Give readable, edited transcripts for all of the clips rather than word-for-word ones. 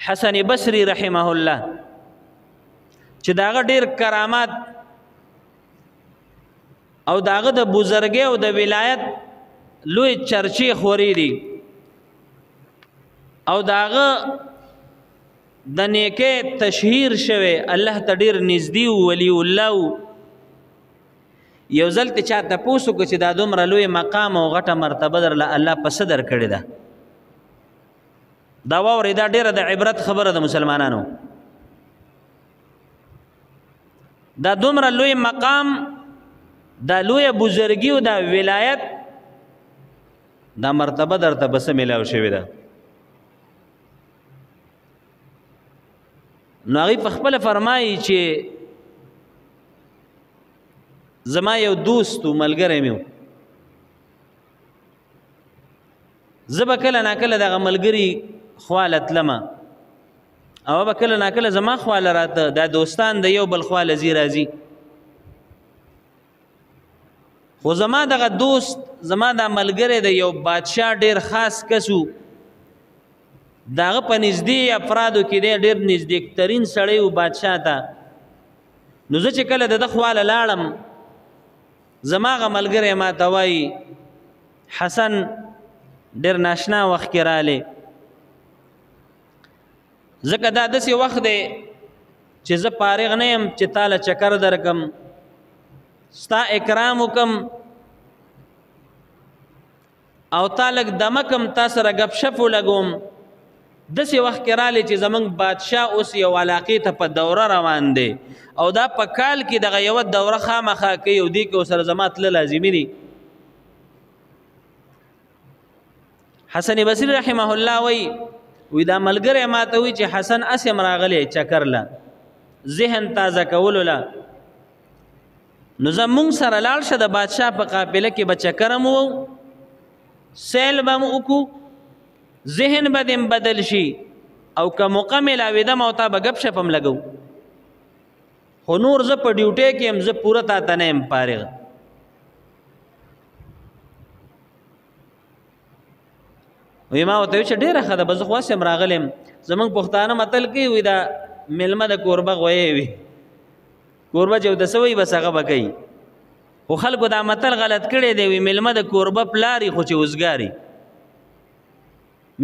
حسن بصری رحمه الله چې داغه ډیر کرامات او داغه د بزرګي او د ولایت لوی چرچی خوري دي او داغه د نیکه تشهیر شوه الله ته ډیر نږدې ولی الله یو ځل ته چاته پوسو کو چې دا دومره لوی مقام او غټه مرتبه در الله په صدر کړی ده دا ووري دا ډیره د عبرت خبره د مسلمانانو دا دومره لوی مقام دا لوی بزرګي او دا ولایت دا مرتبه درته بس ملاو شوی ده نو هغه په خپل فرمایي چې زما یو دوست او ملګری میو زب کله ناکله دغه ملګری خوالت لما او به کله ناکله زما خواله راته دا دوستان د یو بل خواله زی راځي خو زما دغه دوست زما دا ملګری د یو بادشاه ډیر خاص کسو داغه په نږدې افرادو کې ډیر نږدې ترين سړی او بادشاه ته نو زه چې کله د خواله لاړم زما غ ملګری ما ته وایي حسن ډیر ناشنا وخت کې رااله زکه دا داسې وخت دی چې زه فارغ نه یم چې تاله چکر درکم ستا اکرام وکم او تالک دمکم تا سره غب شپ ولګوم داسې وخت کې رااله چې زمونږ بادشاه اوس یو علاقې ته په دوره روان دی او دا په کال کې دغه یو دوره خامخا کوي او دی کې سره زما تل لازمي دي حسن بصری رحمه الله وی دا ملګری ما ته وی چې حسن اسم راغلی چکر لا ذهن تازه کول لا نو زمون سره لاړ شه د بادشاه په قافله کې بچکرم وو سیل بم وکو ذهن بدم بدل شي او که مکمل اویدم او تا بغب شپم لګو خو نور ز په ډیوټي کې هم ز پوره تا تنه ام فارغ وی ما وته چې ډیره خده بز خو سم راغلم زمنګ پښتانه متل کې وی دا ملمه د کوربه غوي وی کوربه جو د سوي بس هغه بکای خو خلکو دا متل غلط کړي دی وی ملمه د کوربه پلاری خو چې وزګاری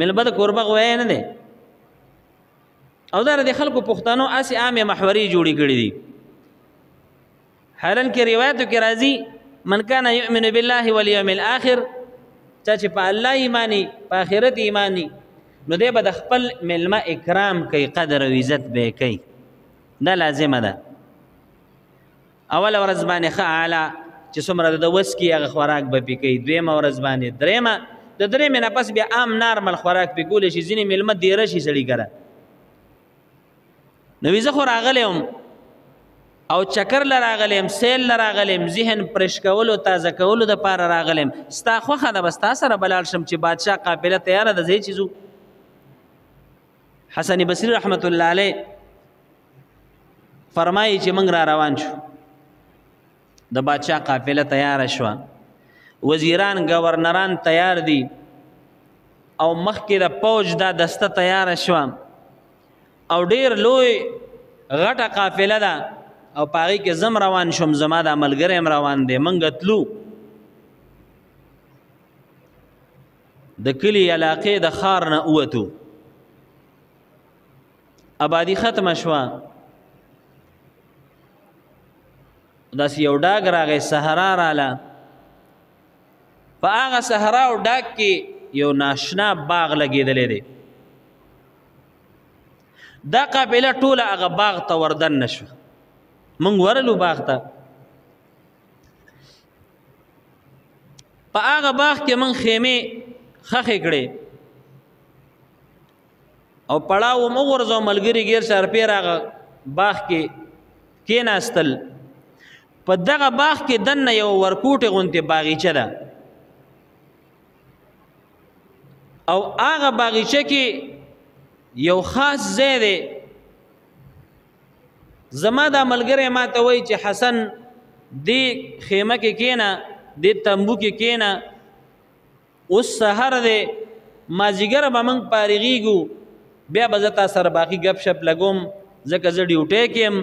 ملمه د کوربه غوي نه دی او دا د خلکو پښتنو اسی عامه محوري جوړی کړي دي حالن کې روایتو کې راځي من کان یؤمن بالله والیوم الاخر چې په الله ایمانی په آخرت ایمانی نو دی به د خپل ملمه اکرام کوي قدر او عزت به کوي دا لازمه ده اول ورځ باندې ښه اعلی چې څومره د وس کې هغه خوراک به پې کوي دویمه ورځ باندې دریمه د دریمې نه پس بیا عام نارمل خوراک پې کولی شي ځینې ملمه دیره شي سړي کره نو وي زه خو راغلی یم او چکر لراغلم سیل لراغلم ذهن پرش کولو تازه کولو د پاره راغلم ستا خوخه ده بس تاسو سره بلال شم چې بادشاه قافله تیار ده زی چیزو حسن بصری رحمت الله علیه فرمایي چې موږ را روان شو د بادشاه قافله تیار شو وزیران گورنران تیار دي او مخکې د فوج دا دسته تیار شو او ډیر لوی غټه قافله ده او پاغي کې زم روان شوم زما د عملګری روان دي منګ تلو د کلی علاقې د خار نه اوتو آبادی ختم شوه داس یو ډاګ راغی صحرا رااله په هغه صحرا او ډاګ کې یو ناشنا باغ لګېدلی دی دا قافله ټوله هغه باغ ته وردن نشوه منګ ورلو باغ ته په هغه باغ کې من خیمه خخې کړې او پړاو مغرزو ملګری غیر سرپیر هغه باغ کې کېناستل په دغه باغ کې دنه یو ورکوټه غونته باغچه ده او هغه باغچه کې یو خاص ځای دی زما دا ملګری ما ته وایي چې حسن دی خیمه کې کېنه دی تمبو کې کېنه اوس سحر دی مازدیګر به موږ فارغېږو بیا به زه تا سره باقي ګپ شپ لګوم ځکه زه ډیوټۍ کې یم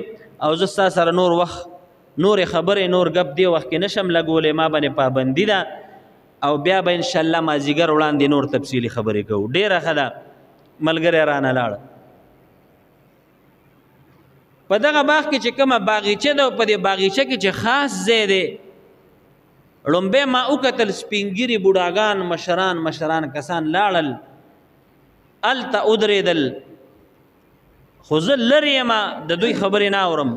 او زه ستا سره نور وخت نورې خبرې نور ګپ دې وخت کې نشم لګولی ما باندې پابندي ده او بیا به انشاءالله مازدیګر وړاندې نور تفصیلي خبرې کوو. ډېره ښه ده ملګری رانه لاړه. په دغه باغ کې چې کومه باغیچه ده او په دې باغیچه کې چې خاص ځای دی ړومبی ما وکتل سپینګیري بوډاګان مشران کسان لاړل هلته ودرېدل خو زه لرې یم د دوی خبرې نه اورم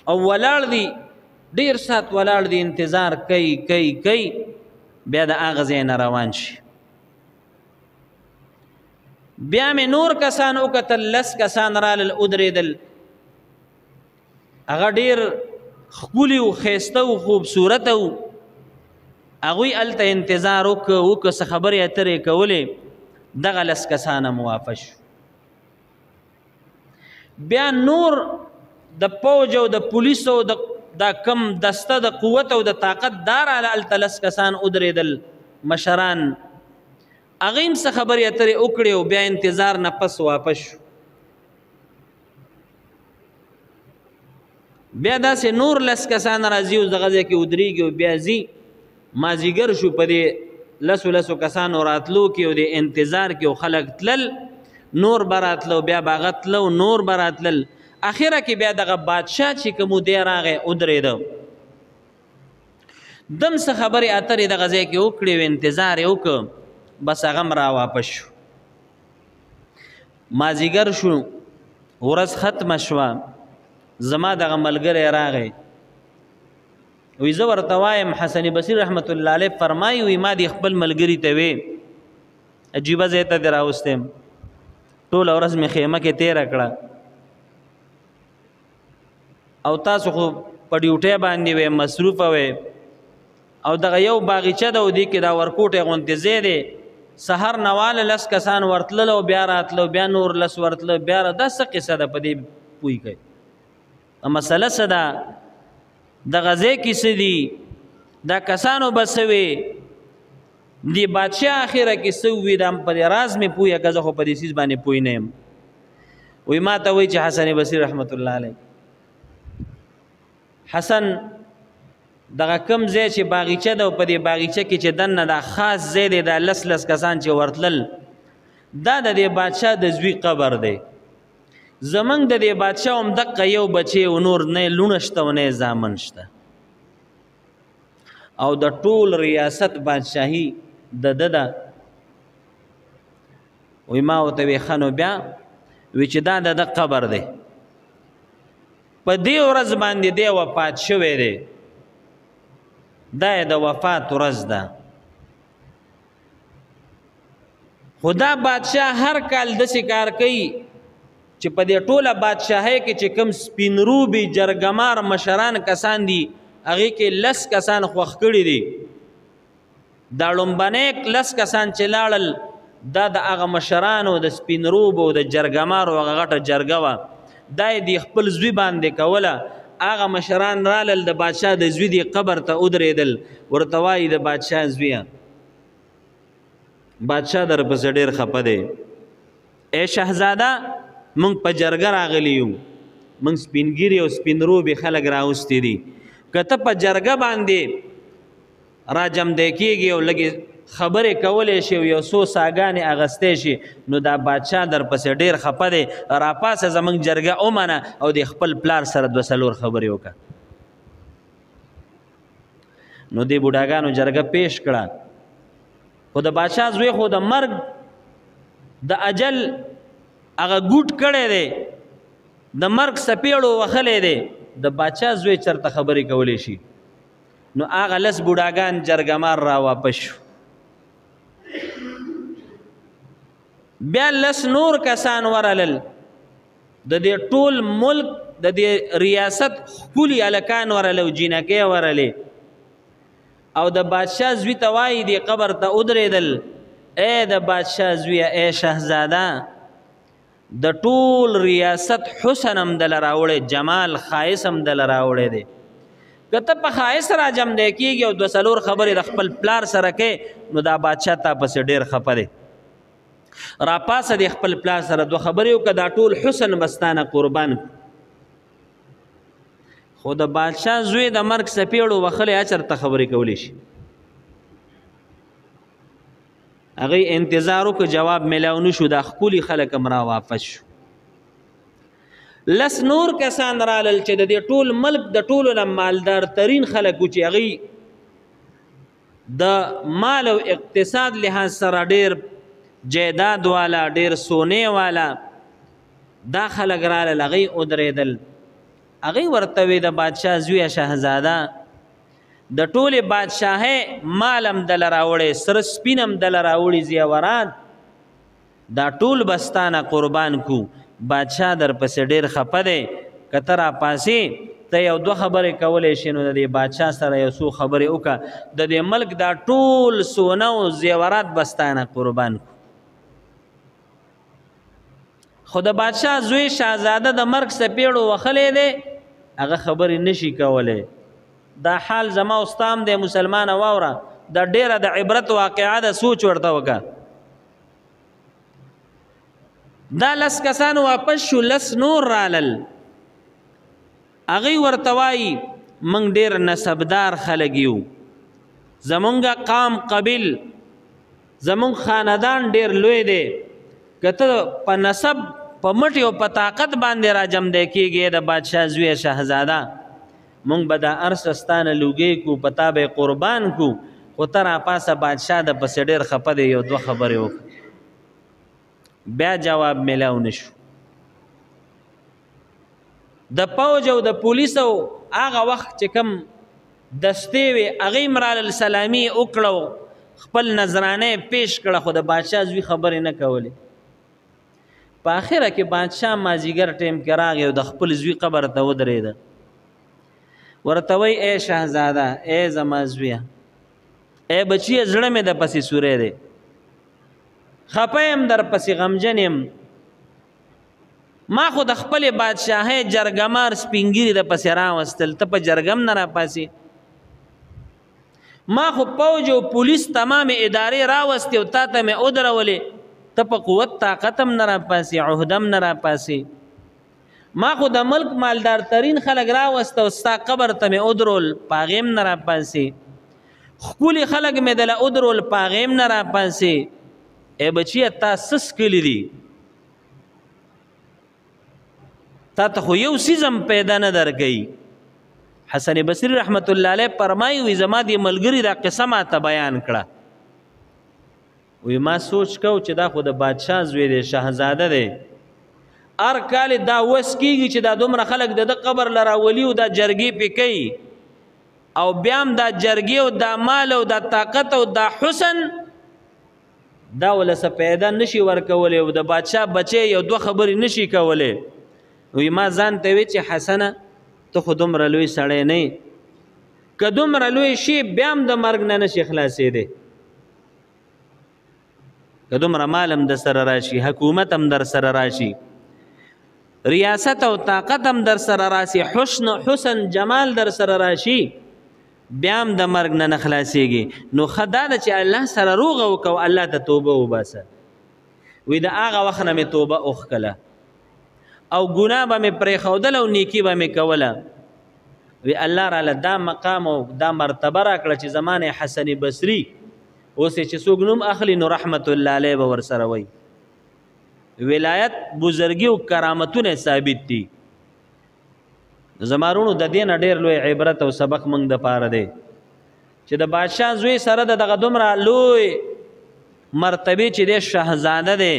او ولاړ دي ډېر ساعت ولاړ دي انتظار کوي بیا د هغه ځای نه روان شي. بیا مې نور کسان وکتل 10 کسان رالل ودرېدل هغه ډېر ښکلي و ښایسته و خوبصورته و هغوی هلته انتظار وکړه څه خبرې اترې کولې دغه 10 کسان هم واپس شو. بیا نور د پوج او د پولیسو دا کم دسته د قوت او د طاقت دار هلته 10 کسان ودرېدل مشران هغه هم څه خبرې اترې وکړې او بیا انتظار نه پس واپس شو. بیا داسې نور 10 کسان راځي او دغه ځای کې ودرېږي او بیا ځي مازدیګر شو په دې 10 کسانو راتلو کې او د انتظار کې او خلک تلل نور به راتلو بیا به هغه تلو نور به راتلل اخره کې بیا دغه بادشاه چې کوم دی راغی ودرېده دم څه خبرې اترې دغه ځای کې وکړې و انتظار یې وکړ بس هغه هم را واپس شو. مازدیګر شو ورځ ختمه شوه زما دغه ملګری راغی وی زه ورته وایم حسن بصري رحمت الله علیه فرمایي وی ما دې خپل ملګري ته وی عجیبه ځای ته دې راوستم ټوله ورځ مې خیمه کې تېره کړه او تاسو خو په ډیوټۍ باندې وی مصروفه وی او دغه یو باغیچه ده او دې کې دا ورکوټی غوندې ځای دی سحر نواله 10 کسان ورتلل او بیا راتلو بیا نور 10 ورتلل بیا دا څه قصه ده په دې پوه کوي مسله څه ده دغه ځای کې څه دي دا کسانو به څه وي دې بادشاه اخره کې څه وي دا په دې راز مې پوهه که زه خو په دې څیز باندې پوه نه یم. وی ما ته وایي چې حسن بصري رحمت الله علیه حسن دغه کم ځای چې باغیچه ده او په دې باغیچه کې چې دننه دا خاص ځای دی دا 10 کسان چې ورتلل دا د دې بادشاه د زوی قبر دی زمونږ د دې بادشاه هم دقه یو بچی و نور نه لونه شته و نه زامن شته او د ټول ریاست بادشاهي د ده ده. وی ما ورته وی ښه نو بیا وی چې دا د ده قبر دی په دې ورځ باندې دی وفات شوی دی دا یې د وفات ورځ ده خو دا بادشاه هر کال داسې کار کوي چې په دې ټوله بادشاهۍ کې چې کوم سپین روبي جرګمار مشران کسان دي هغې کې 10 کسان خوښ کړي دي دا لومبنی 10 کسان چې لاړل دا د هغه مشرانو د سپین روبو د جرګمارو هغه غټه جرګه وه دا یې د خپل زوی باندې کوله هغه مشران رالل د بادشاه د زوی دی قبر ته ودرېدل ورته وایي د بادشاه زویه بادشاه در پسې ډېر خفه دی ای شهزاده مونږ په جرګه راغلي یو مونږ سپینګیري او سپین روبې خلک راوستي دي که ته په جرګه باندې راجمدی کېږي او لږې خبرې کولی شي او یو څو ساګانې اغستی شي نو دا بادشاه در پسې ډېر خفه دی راپاسه زموږ جرګه ومنه او د خپل پلار سره 2 څلور خبرې وکړه. نو دې بوډاګانو جرګه پیش کړه خو د بادشاه زوی خو د مرګ د اجل هغه ګوټ کړی دی د مرګ سپېړو وهلی دی د بادشاه زوی چرته خبرې کولی شي نو هغه 10 بوډاګان جرګمار را واپس شو. بیا 10 نور کسان ورلل د دې ټول ملک د دې ریاست ښکلي هلکان ورله او جینکۍ ورلې او د بادشاه زوی ته وایي دې قبر ته ودرېدل ای د بادشاه زویه ای شهزاده د ټول ریاست حسن هم دله راوړی جمال ښایست هم دله راوړی دی که ته په ښایست راجمدی کېږي او 2 څلور خبرې د خپل پلار سره کوې نو دا بادشاه تا پسې ډېر خفه دی را پاسه د خپل پلار سره دوه خبرې وکړه دا ټول حسن بستانه قربان خو د بادشاه زوی د مرګ څپېړو وخلی اچر ته خبرې کولی شي هغې انتظار وکړه جواب میلاو نه شو دا ښکلي خلک هم را واپس شو لس نور کسان رالل چې د دې ټول ملک د ټولو نه مالدار ترین خلک و چې هغوی د مال او اقتصاد لحاظ سره ډېر جیداد والا ډېر سونې والا دا خلک رالل هغوی ودرېدل هغوی ورته وی د بادشاه زویه شهزاده د ټولې بادشاهۍ مال هم دله راوړی سره سپین هم دله راوړي زیورات دا ټول بستانه قربان کو بادشاه در پسې ډېر خفه دی که ته راپاسې ته یو دوه خبرې کولی شي نو د دې بادشاه سره یو څو خبرې وکړه د دې ملک دا ټول سونه او زیورات بستانه قربان کو خو د بادشاه زوی شهزاده د مرګ څپېړو وخلی دی هغه خبرې نشي کولی دا حال زما استام دی مسلمانه واوره دا ډیره د عبرت واقعه ده سوچ ورته وکړه دا لس کسان واپس شو لس نور رالل هغوی ورته وایي موږ ډېر نسبدار خلک یو زمونږ قام قبیل زمونږ خاندان ډېر لوی دی که ته په نسب په مټ او په طاقت باندې راجم دی کېږي د بادشاه زویه شهزاده مونږ به دا ارس ستانه لوګی کو پتا به قربان کو خو ته راپاسه بادشاه د پسې ډېر خفه دی یو دوه خبرې وکړه بیا جواب میلاو نشو د پوج او د پولیسو هغه وخت چې کوم دستې وې هغې هم رالل سلامي وکړه خپل نظرانه پیش کړه خو د بادشاه زوی خبرې نه کولې په آخره کې بادشاه مازیګر ټیم کې راغی او د خپل زوی قبر ته ودرېده ورته وی ای شهزاده ای زما زویه ای بچیه زړه مې د پسې سوری دی خفه یم در پسې غمجن یم ما خو د خپلې بادشاهۍ جرګمار سپینګیري د پسې راوستل ته په جرګم نه راپاسې ما خو پوج او پولیس تمام ادارې راوستې او تا ته مې ودرولې ته په قوت طاقت هم نه راپاسې عهده هم نه راپاسې ما خو د ملک مالدار ترین خلک راوسته او ستا قبر ته مې ودرول په هغې هم نه راپاسې ښکلي خلک مې دله ودرول په هغې هم نه راپاسې ای بچیه تا څه څکلي دي تا ته خو یو څیز هم پیدا نه درکوي حسن بصري رحمت الله علیه فرمایي وي زما دې ملګري دا قصه ماته بیان کړه وی ما سوچ کو چې دا خو د بادشاه زوی دی شهزاده دی هر کال دا وس کېږي چې دا دومره خلک د ده قبر له راولي او دا جرګې پې کوي او بیا هم دا جرګې او دا مال او دا طاقت او دا حسن دا وله څه پیدا نشي ورکولی او د بادشاه بچی یو دوه خبرې نشي کولی وی ما ځان ته وی چې حسنه ته خو دومره لوی سړی نه یې که دومره لوی شي بیا هم د مرګ نه نشي خلاصېدی که دومره مال هم در سره راشي حکومت هم در سره راشي ریاست او طاقت هم در سره راشي حسن جمال در سره راشي بیا هم د مرګ نه نه خلاصېږي نو ښه دا ده چې الله سره روغه وکړو الله ته توبه وباسه وی د هغه وخت نه مې توبه وښکله او ګناه به مې پرېښودله او نیکي به مې کوله وی الله راله دا مقام او دا مرتبه راکړه چې زما نه حسن بصري اوس چې څوک نوم اخلي نو رحمت الله علیه به ورسره وی ولایت بزرګي او کرامتونه ثابت دي زمارونو د دې نه ډېر لوی عبرت او سبق موږ د پاره دی چې د بادشاه زوی سره د دغه دومره لوی مرتبه چې دی شهزاده دی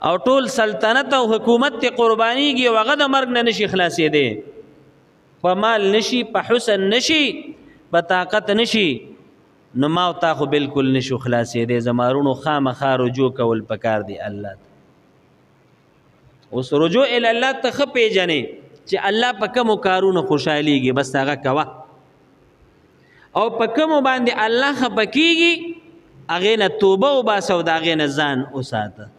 او ټول سلطنت او حکومت ته قربانیږي او هغه د مرګ نه نشي خلاصېدی په مال نشي په حسن نشي په طاقت نشي نو ما او تا خو بالکل نشو خلاصېدی زمارونو خامخا رجوع کول پکار دی الله ته اوس رجوع الی الله ته ښه پیژنې چې الله په کومو کارونو خوشحالیږي بس هغه کوه او په کومو باندې الله خفه کېږي هغې نه توبه وباسه او د هغې نه ځان وساته